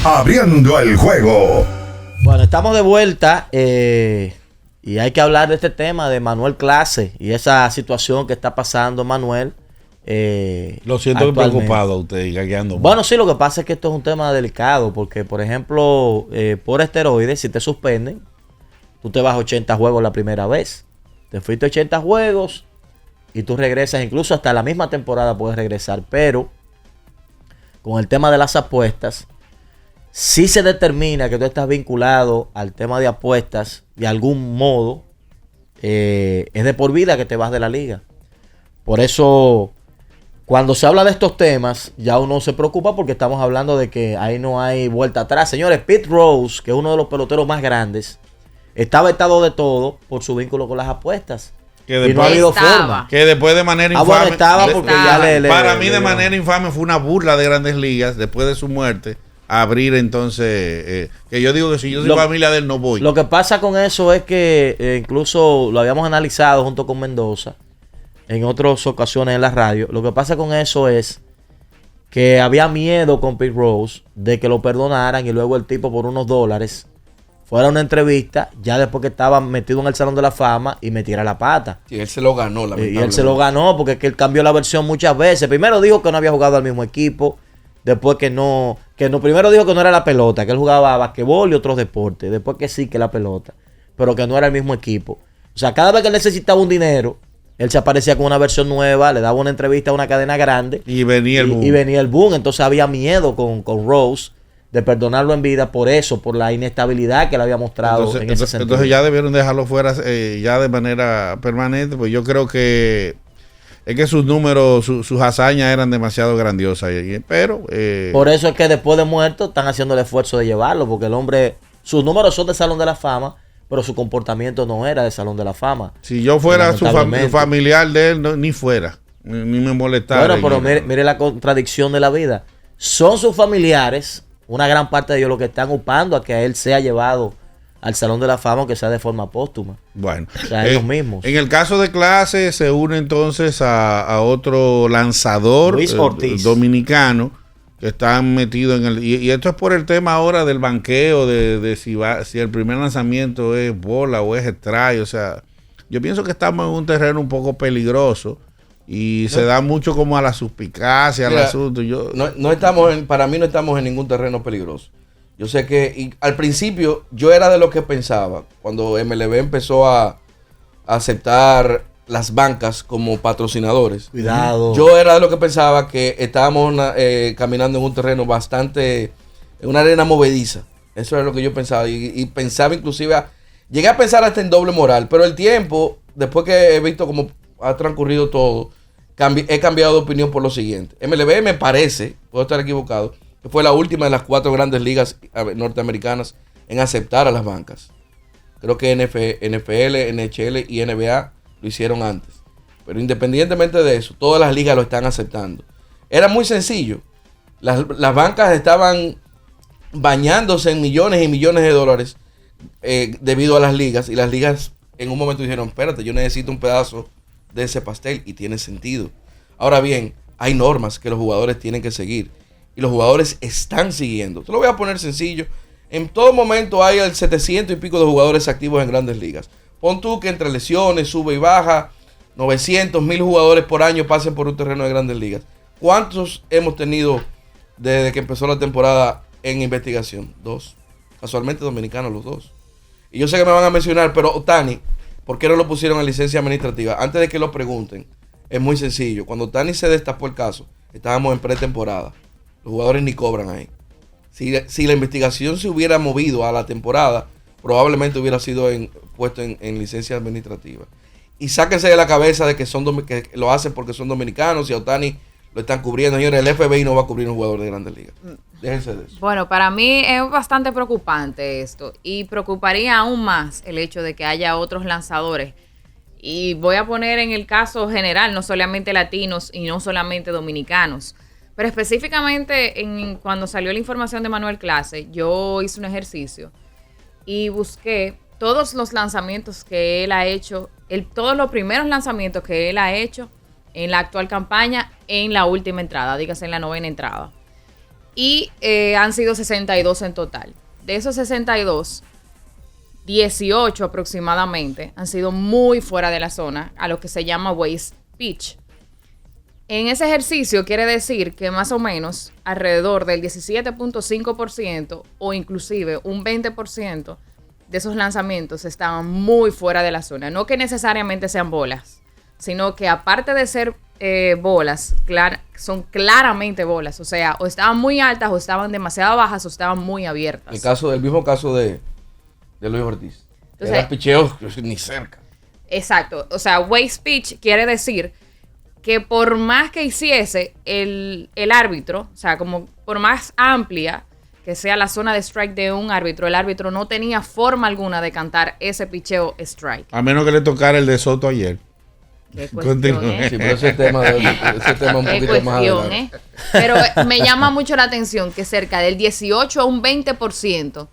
Abriendo el juego. Bueno, estamos de vuelta y hay que hablar de este tema de Manuel Clase y esa situación que está pasando Manuel. Lo siento preocupado a usted y gagueando. Bueno, sí, lo que pasa es que esto es un tema delicado porque, por ejemplo, por esteroides, si te suspenden, tú te vas 80 juegos la primera vez. Te fuiste 80 juegos y tú regresas, incluso hasta la misma temporada puedes regresar, pero con el tema de las apuestas, si se determina que tú estás vinculado al tema de apuestas de algún modo, es de por vida que te vas de la liga. Por eso, cuando se habla de estos temas, ya uno se preocupa porque estamos hablando de que ahí no hay vuelta atrás. Señores, Pete Rose, que es uno de los peloteros más grandes, está vetado de todo por su vínculo con las apuestas. Que después, y no ha habido forma. Que después de manera infame. Bueno, estaba porque ya para mí, de manera infame, fue una burla de Grandes Ligas después de su muerte. Abrir entonces, que yo digo que si yo soy familia de él no voy. Lo que pasa con eso es que incluso lo habíamos analizado junto con Mendoza en otras ocasiones en la radio. Lo que pasa con eso es que había miedo con Pete Rose de que lo perdonaran y luego el tipo por unos dólares fuera a una entrevista ya después que estaba metido en el Salón de la Fama y metiera la pata. Y él se lo ganó, lamentablemente. Y él se lo ganó porque es que él cambió la versión muchas veces. Primero dijo que no había jugado al mismo equipo. Después primero dijo que no era la pelota, que él jugaba a basquetbol y otros deportes. Después que sí, que la pelota, pero que no era el mismo equipo. O sea, cada vez que él necesitaba un dinero, él se aparecía con una versión nueva, le daba una entrevista a una cadena grande. Y venía el boom. Y venía el boom. Entonces había miedo con Rose de perdonarlo en vida por eso, por la inestabilidad que él había mostrado en ese sentido. Entonces ya debieron dejarlo fuera ya de manera permanente, pues yo creo que es que sus números, sus hazañas eran demasiado grandiosas. Pero por eso es que después de muerto están haciendo el esfuerzo de llevarlo, porque el hombre, sus números son de Salón de la Fama, pero su comportamiento no era de Salón de la Fama. Si yo fuera su familiar de él, ni fuera, ni me molestara. Bueno, pero mire la contradicción de la vida. Son sus familiares, una gran parte de ellos, los que están upando a que a él sea llevado al Salón de la Fama, aunque sea de forma póstuma. Bueno, o sea, ellos mismos. En el caso de Clase, se une entonces a otro lanzador Luis Ortiz, dominicano, que están metidos en el. Y esto es por el tema ahora del banqueo, de si el primer lanzamiento es bola o es strike. O sea, yo pienso que estamos en un terreno un poco peligroso y se da mucho como a la suspicacia, al asunto. Para mí no estamos en ningún terreno peligroso. Yo sé que al principio yo era de los que pensaba, cuando MLB empezó a aceptar las bancas como patrocinadores. Cuidado. Yo era de los que pensaba que estábamos caminando en un terreno bastante, en una arena movediza. Eso era lo que yo pensaba. Y pensaba inclusive, llegué a pensar hasta en doble moral. Pero el tiempo, después que he visto cómo ha transcurrido todo, he cambiado de opinión por lo siguiente. MLB me parece, puedo estar equivocado, que fue la última de las 4 grandes ligas norteamericanas en aceptar a las bancas. Creo que NFL, NHL y NBA lo hicieron antes. Pero independientemente de eso, todas las ligas lo están aceptando. Era muy sencillo. Las bancas estaban bañándose en millones y millones de dólares debido a las ligas. Y las ligas en un momento dijeron, espérate, yo necesito un pedazo de ese pastel. Y tiene sentido. Ahora bien, hay normas que los jugadores tienen que seguir. Y los jugadores están siguiendo. Te lo voy a poner sencillo. En todo momento hay el 700 y pico de jugadores activos en grandes ligas. Pon tú que entre lesiones, sube y baja, 900, 1000 jugadores por año pasen por un terreno de grandes ligas. ¿Cuántos hemos tenido desde que empezó la temporada en investigación? 2. Casualmente dominicanos los 2. Y yo sé que me van a mencionar, pero Ohtani, ¿por qué no lo pusieron en licencia administrativa? Antes de que lo pregunten, es muy sencillo. Cuando Ohtani se destapó el caso, estábamos en pretemporada. Los jugadores ni cobran ahí. Si la investigación se hubiera movido a la temporada, probablemente hubiera sido puesto en licencia administrativa. Y sáquense de la cabeza de que lo hacen porque son dominicanos y a Ohtani lo están cubriendo. Señores, el FBI no va a cubrir un jugador de grandes ligas. Déjense de eso. Bueno, para mí es bastante preocupante esto. Y preocuparía aún más el hecho de que haya otros lanzadores. Y voy a poner en el caso general, no solamente latinos y no solamente dominicanos. Pero específicamente cuando salió la información de Manuel Clase, yo hice un ejercicio y busqué todos los lanzamientos que él ha hecho, todos los primeros lanzamientos que él ha hecho en la actual campaña, en la última entrada, dígase en la 9ª entrada. Y han sido 62 en total. De esos 62, 18 aproximadamente han sido muy fuera de la zona, a lo que se llama waste pitch. En ese ejercicio quiere decir que más o menos alrededor del 17.5% o inclusive un 20% de esos lanzamientos estaban muy fuera de la zona. No que necesariamente sean bolas, sino que aparte de ser bolas, son claramente bolas. O sea, o estaban muy altas, o estaban demasiado bajas, o estaban muy abiertas. El mismo caso de Luis Ortiz. Entonces, era picheo ni cerca. Exacto. O sea, waste pitch quiere decir que por más que hiciese el árbitro, o sea, como por más amplia que sea la zona de strike de un árbitro, el árbitro no tenía forma alguna de cantar ese picheo strike. A menos que le tocara el de Soto ayer. Qué cuestión, Sí, pero ese tema un Qué poquito más cuestión, adelante. Pero me llama mucho la atención que cerca del 18 a un 20%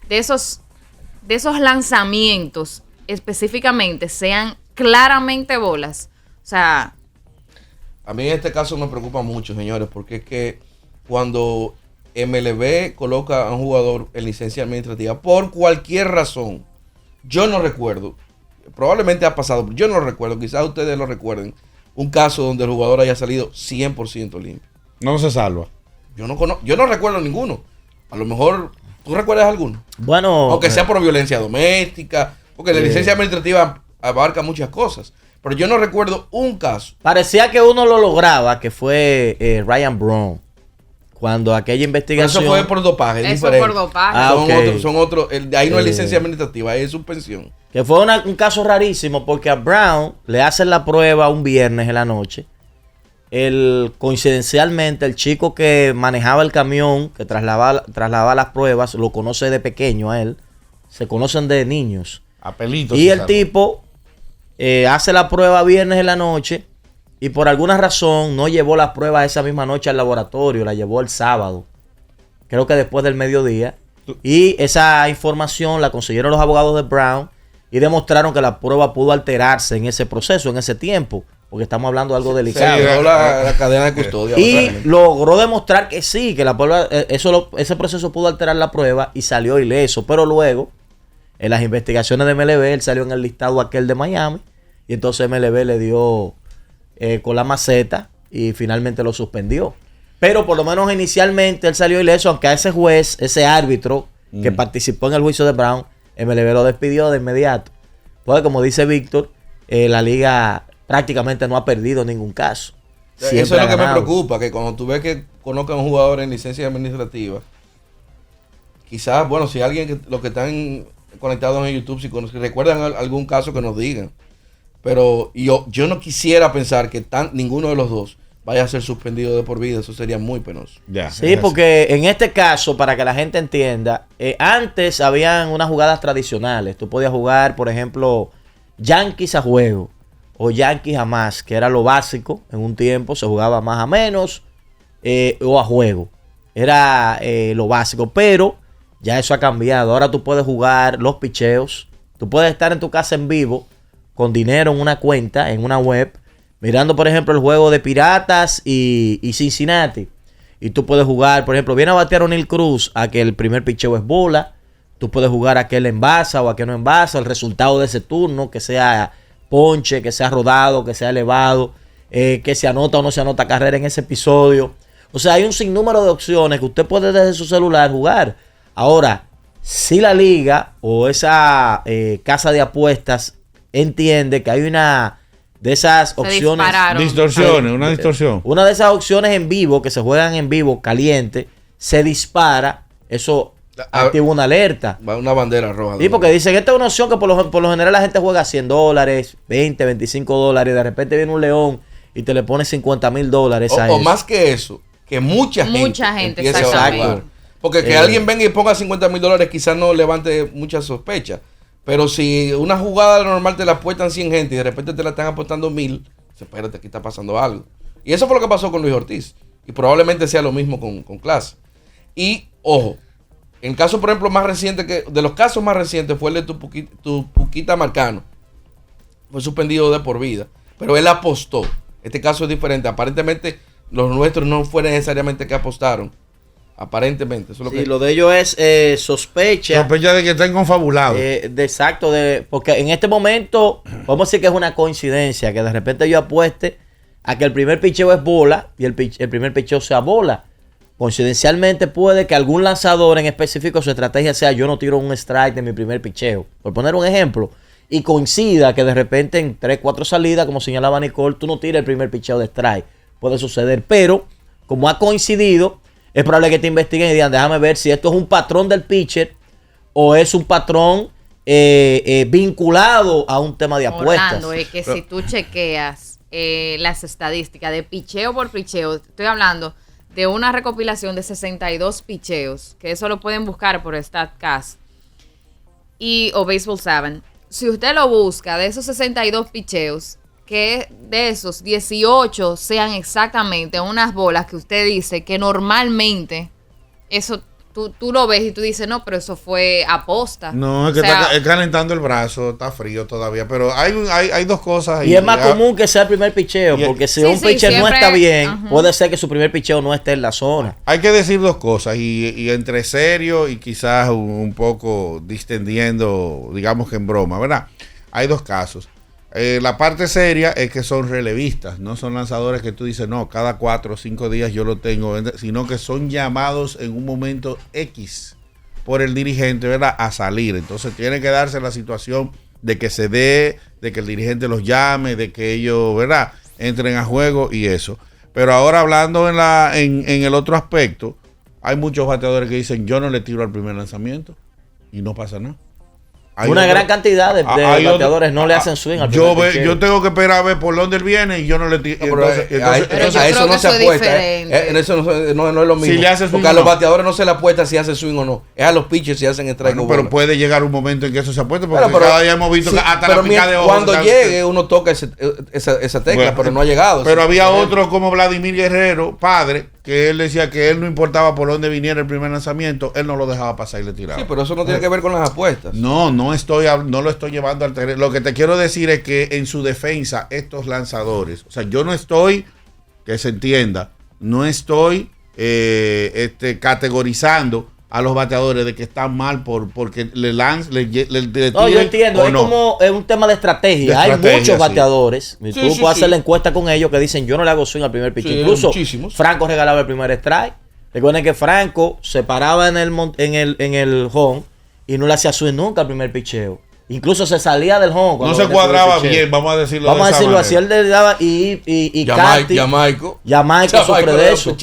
de esos lanzamientos específicamente sean claramente bolas. O sea, A mí en este caso me preocupa mucho, señores, porque es que cuando MLB coloca a un jugador en licencia administrativa por cualquier razón, yo no recuerdo, probablemente ha pasado, pero yo no recuerdo, quizás ustedes lo recuerden, un caso donde el jugador haya salido 100% limpio. No se salva. Yo no recuerdo ninguno. A lo mejor, ¿tú recuerdas alguno? Bueno, Aunque sea por violencia doméstica, porque la licencia administrativa abarca muchas cosas. Pero yo no recuerdo un caso. parecía que uno lo lograba, que fue Ryan Braun. Cuando aquella Pero investigación... eso fue por dopaje, es eso diferente. por dopaje. Ah, ok. Son otros. Ahí no es licencia administrativa, ahí es suspensión. Que fue un caso rarísimo porque a Brown le hacen la prueba un viernes en la noche. Coincidencialmente, el chico que manejaba el camión, que trasladaba las pruebas, lo conoce de pequeño a él. Se conocen de niños. A pelito. Y el tipo hace la prueba viernes en la noche y por alguna razón no llevó las pruebas esa misma noche al laboratorio, la llevó el sábado. Creo que después del mediodía. Y esa información la consiguieron los abogados de Brown y demostraron que la prueba pudo alterarse en ese proceso, en ese tiempo, porque estamos hablando de algo delicado. Se la cadena de custodia. Y logró demostrar que sí, que la prueba, ese proceso pudo alterar la prueba y salió ileso. Pero luego, en las investigaciones de MLB, él salió en el listado aquel de Miami y entonces MLB le dio con la maceta y finalmente lo suspendió. Pero por lo menos inicialmente él salió ileso, aunque a ese juez, ese árbitro que participó en el juicio de Brown, MLB lo despidió de inmediato. Pues como dice Víctor, la liga prácticamente no ha perdido ningún caso. Eso es lo que me ganado. preocupa, que cuando tú ves que colocan a un jugador en licencia administrativa, quizás, bueno, si alguien, los que están conectados en YouTube, si recuerdan algún caso que nos digan. Pero yo no quisiera pensar que ninguno de los dos vaya a ser suspendido de por vida. Eso sería muy penoso. Ya, Sí, porque en este caso, para que la gente entienda, antes habían unas jugadas tradicionales. Tú podías jugar, por ejemplo, Yankees a juego o Yankees a más, que era lo básico. En un tiempo se jugaba más a menos o a juego. Era lo básico, pero ya eso ha cambiado. Ahora tú puedes jugar los picheos. Tú puedes estar en tu casa en vivo con dinero en una cuenta, en una web, mirando, por ejemplo, el juego de Piratas y Cincinnati. Y tú puedes jugar, por ejemplo, viene a batear O'Neal Cruz a que el primer picheo es bola. Tú puedes jugar a que él envasa o a que no envasa. El resultado de ese turno, que sea ponche, que sea rodado, que sea elevado, que se anota o no se anota carrera en ese episodio. O sea, hay un sinnúmero de opciones que usted puede desde su celular jugar. Ahora, si la liga o esa casa de apuestas entiende que hay una de esas opciones, distorsiones, una distorsión. una de esas opciones en vivo que se juegan en vivo caliente, se dispara, eso activa una alerta. Va una bandera roja. Sí, porque dicen, esta es una opción que por lo general la gente juega $100, 20, 25 dólares, de repente viene un león y te le pone $50,000 a eso. O más que eso, que mucha gente empiece a exactamente. jugar. Porque que alguien venga y ponga $50,000 quizás no levante mucha sospecha. Pero si una jugada normal te la apuestan 100 gente y de repente te la están apostando 1,000, espérate, aquí está pasando algo. Y eso fue lo que pasó con Luis Ortiz. Y probablemente sea lo mismo con Clase. Y, ojo, en el caso, por ejemplo, más reciente, de los casos más recientes fue el de Tupuquita Marcano. Fue suspendido de por vida. Pero él apostó. Este caso es diferente. Aparentemente, los nuestros no fue necesariamente que apostaron. Aparentemente, eso es lo Sí, que... lo de ellos es sospecha. Sospecha de que estén confabulados. Exacto, porque en este momento, podemos decir que es una coincidencia, que de repente yo apueste a que el primer picheo es bola y el primer picheo sea bola. Coincidencialmente puede que algún lanzador en específico su estrategia sea yo no tiro un strike de mi primer picheo, por poner un ejemplo, y coincida que de repente en 3, 4 salidas, como señalaba Nicole, tú no tiras el primer picheo de strike. Puede suceder, pero como ha coincidido, es probable que te investiguen y digan, déjame ver si esto es un patrón del pitcher o es un patrón vinculado a un tema de apuestas. Orlando, es que si tú chequeas las estadísticas de picheo por picheo, estoy hablando de una recopilación de 62 picheos, que eso lo pueden buscar por StatCast o Baseball 7. Si usted lo busca, de esos 62 picheos, que de esos 18 sean exactamente unas bolas que usted dice que normalmente eso tú lo ves y tú dices, no, pero eso fue aposta. No, es que está calentando el brazo, está frío todavía, pero hay dos cosas ahí. Y es más común que sea el primer picheo, porque si un pitcher no está bien, puede ser que su primer picheo no esté en la zona. Hay que decir dos cosas, y entre serio y quizás un poco distendiendo, digamos que en broma, ¿verdad? Hay dos casos. La parte seria es que son relevistas, no son lanzadores que tú dices, no, cada 4 o 5 días yo lo tengo, sino que son llamados en un momento X por el dirigente, ¿verdad?, a salir. Entonces tiene que darse la situación de que se dé, de que el dirigente los llame, de que ellos, ¿verdad?, entren a juego y eso. Pero ahora hablando en el otro aspecto, hay muchos bateadores que dicen, yo no le tiro al primer lanzamiento y no pasa nada. Una gran cantidad de bateadores no le hacen swing al primer picheo. Yo tengo que esperar a ver por dónde él viene y yo no le tiro. Entonces a eso no se apuesta. Eso no es lo mismo. Si le hace swing, porque a los bateadores no se le apuesta si hace swing o no. Es a los pitchers si hacen strike o bola. Pero puede llegar un momento en que eso se apueste, porque cada día hemos visto que hasta la pica de ojo. Cuando llegue uno toca esa tecla, pero no ha llegado. Pero había otro como Vladimir Guerrero, padre, que él decía que él no importaba por dónde viniera el primer lanzamiento, él no lo dejaba pasar y le tiraba. Sí, pero eso no tiene que ver con las apuestas. No lo estoy llevando al terreno. Lo que te quiero decir es que en su defensa, estos lanzadores, o sea, yo no estoy, que se entienda, no estoy categorizando a los bateadores de que están mal porque le no, yo entiendo, es un tema de estrategia. Hay muchos bateadores, tú puedes hacer la encuesta con ellos que dicen yo no le hago swing al primer pitch. Incluso Franco regalaba el primer strike. Recuerden que Franco se paraba en el home y no le hacía swing nunca al primer picheo. Incluso se salía del home. No se cuadraba bien, vamos a decirlo así. Él le daba y Jamaico sufre de eso.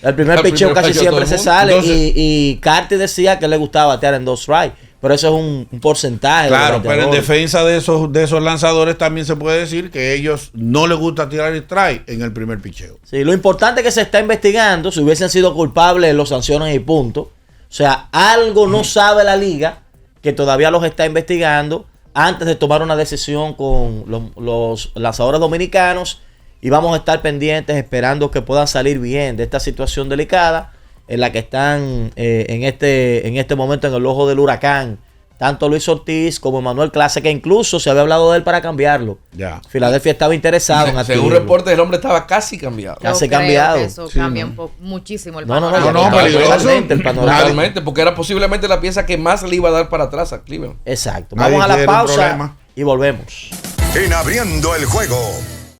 El primer picheo casi siempre se sale. Entonces, y Carty decía que le gustaba batear en 2 strikes. Pero eso es un porcentaje. Claro, pero en defensa de esos lanzadores también se puede decir que ellos no les gusta tirar el strike en el primer picheo. Sí, lo importante es que se está investigando. Si hubiesen sido culpables, los sancionan y punto. O sea, algo no sabe la liga que todavía los está investigando antes de tomar una decisión con los lanzadores dominicanos, y vamos a estar pendientes esperando que puedan salir bien de esta situación delicada en la que están en este momento en el ojo del huracán tanto Luis Ortiz como Manuel Clase, que incluso se había hablado de él para cambiarlo. Ya. Filadelfia estaba interesado en adquirirlo. Según reporte, el hombre estaba casi cambiado. Casi cambiado. Eso cambia muchísimo el panorama. No, peligroso. Realmente, porque era posiblemente la pieza que más le iba a dar para atrás a Cleveland. Exacto. Vamos a la pausa y volvemos. En Abriendo el Juego.